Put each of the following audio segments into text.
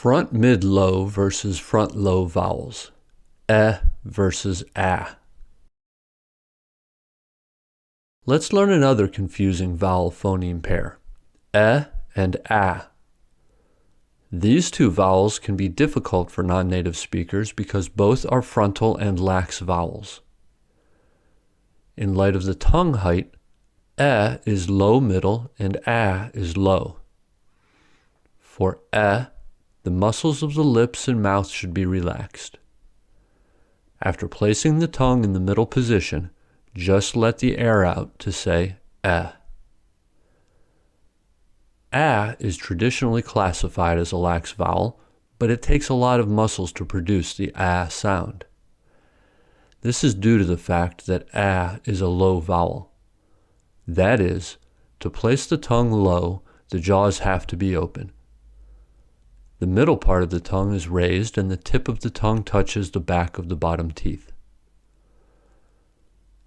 Front mid-low versus front low vowels. Versus a. Let's learn another confusing vowel phoneme pair, and a. These two vowels can be difficult for non-native speakers because both are frontal and lax vowels. In light of the tongue height, is low middle and a is low. For the muscles of the lips and mouth should be relaxed. After placing the tongue in the middle position, just let the air out to say A is traditionally classified as a lax vowel, but it takes a lot of muscles to produce the A sound. This is due to the fact that A is a low vowel. That is, to place the tongue low, the jaws have to be open. The middle part of the tongue is raised and the tip of the tongue touches the back of the bottom teeth.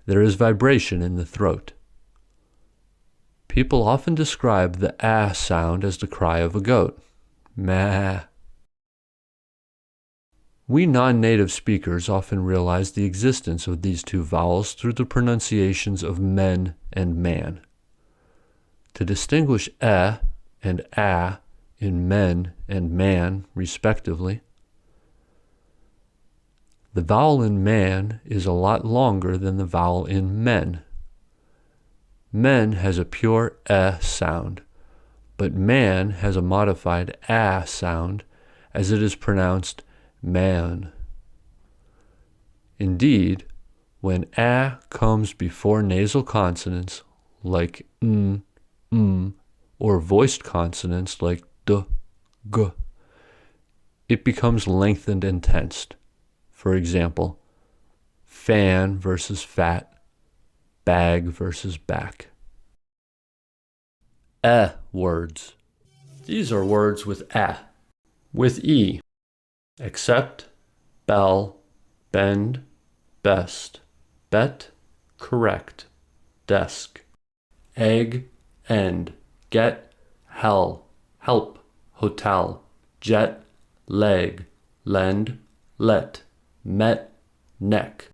There is vibration in the throat. People often describe the A sound as the cry of a goat. Meh. We non-native speakers often realize the existence of these two vowels through the pronunciations of men and man. To distinguish and a in men and man, respectively, the vowel in man is a lot longer than the vowel in men. Men has a pure sound, but man has a modified a sound as it is pronounced man. Indeed, when a comes before nasal consonants like or voiced consonants like d, g, it becomes lengthened and tensed. For example, fan versus fat, bag versus back. Words. These are words with a, with e. Accept, bell, bend, best, bet, correct, desk. Egg, end, get, hell, help, hotel, jet, leg, lend, let, met, neck.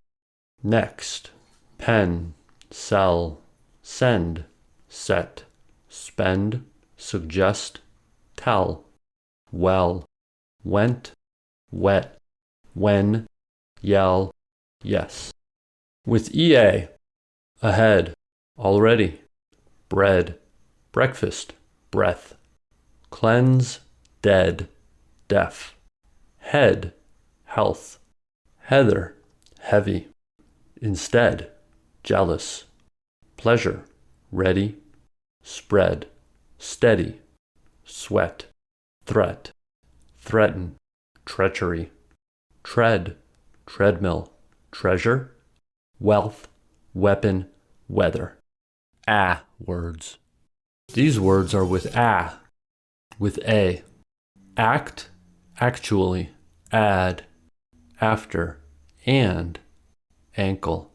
Next, pen, sell, send, set, spend, suggest, tell, well, went, wet, when, yell, yes. With ea, ahead, already, bread, breakfast, breath, cleanse, dead, deaf, head, health, heather, heavy, instead, jealous, pleasure, ready, spread, steady, sweat, threat, threaten, treachery, tread, treadmill, treasure, wealth, weapon, weather. Words. These words are with a, act, actually, add, after, and, ankle,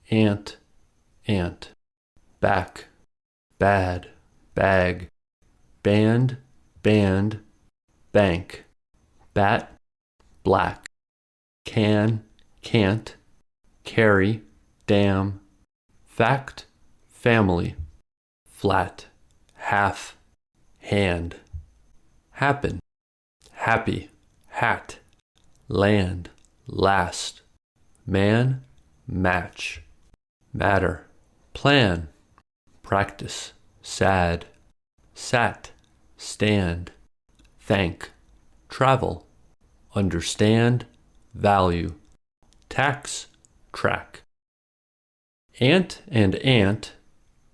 ant, ant, back, bad, bag, band, band, bank, bat, black, can, can't, carry, dam, fact, family, flat, half, hand, happen, happy, hat, land, last, man, match, matter, plan, practice, sad, sat, stand, thank, travel, understand, value, tax, track. Ant and ant,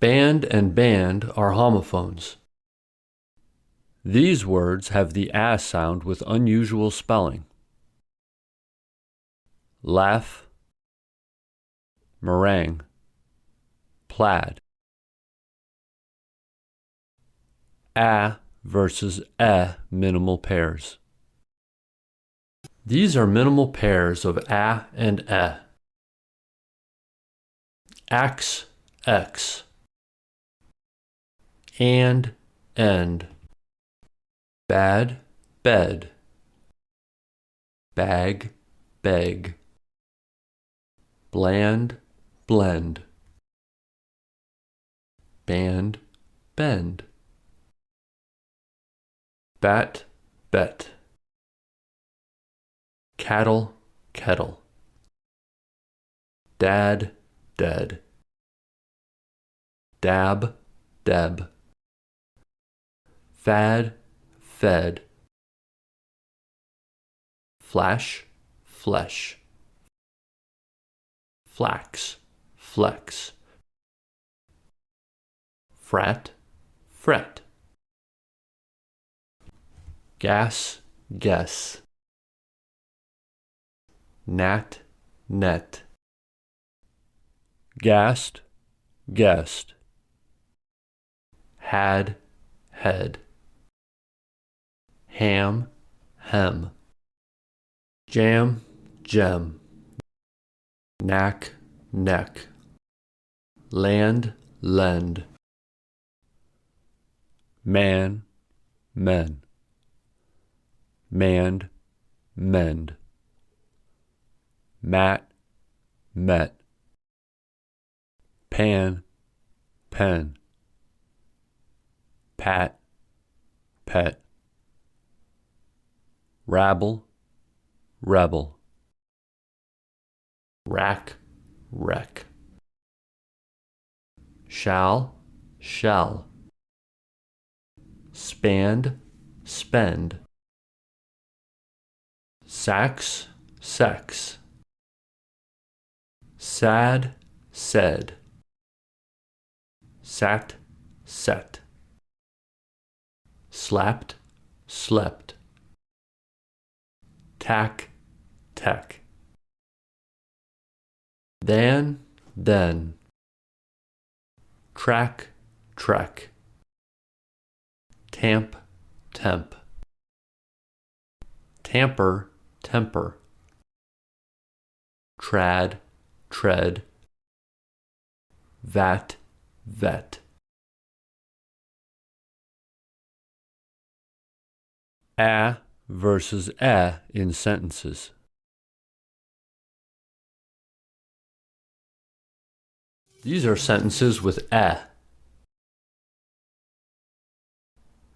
band and band are homophones. These words have the a sound with unusual spelling. Laugh, meringue, plaid. A versus minimal pairs. These are minimal pairs of a and e. Axe, x. And, end. Bad, bed, bag, beg, bland, blend, band, bend, bat, bet, cattle, kettle, dad, dead, dab, deb, fad, fed, flash, flesh, flax, flex, frat, fret, gas, guess, gnat, net, gassed, guessed, had, head, ham, hem, jam, gem, knack, neck, land, lend, man, men, manned, mend, mat, met, pan, pen, pat, pet, rabble, rebel, rack, wreck, shall, shell, spand, spend, sax, sex, sad, said, sat, set, slapped, slept, tack, tech, then, track, trek, tamp, temp, tamper, temper, trad, tread, vat, vet. A versus in sentences. These are sentences with a.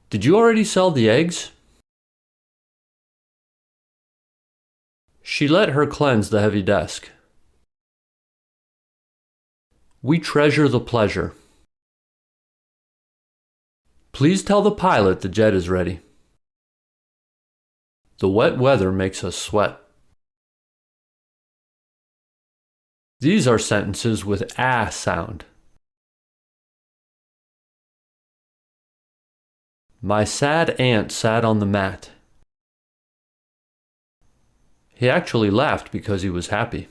Did you already sell the eggs? She let her cleanse the heavy desk. We treasure the pleasure. Please tell the pilot the jet is ready. The wet weather makes us sweat. These are sentences with a sound. My sad aunt sat on the mat. He actually laughed because he was happy.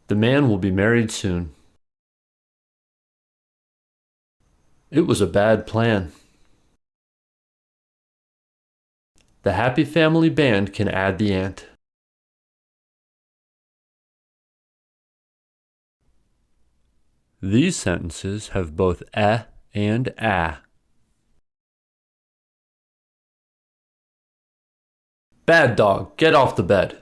The man will be married soon. It was a bad plan. The happy family band can add the ant. These sentences have both a and a. Bad dog, get off the bed.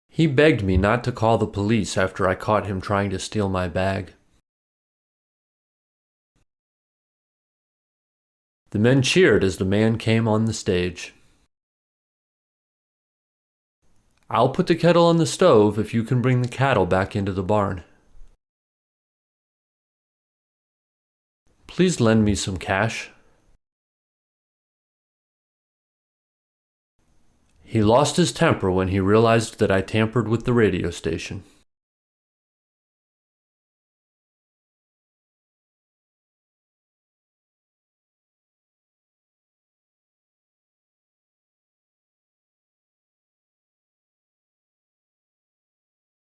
He begged me not to call the police after I caught him trying to steal my bag. The men cheered as the man came on the stage. I'll put the kettle on the stove if you can bring the cattle back into the barn. Please lend me some cash. He lost his temper when he realized that I tampered with the radio station.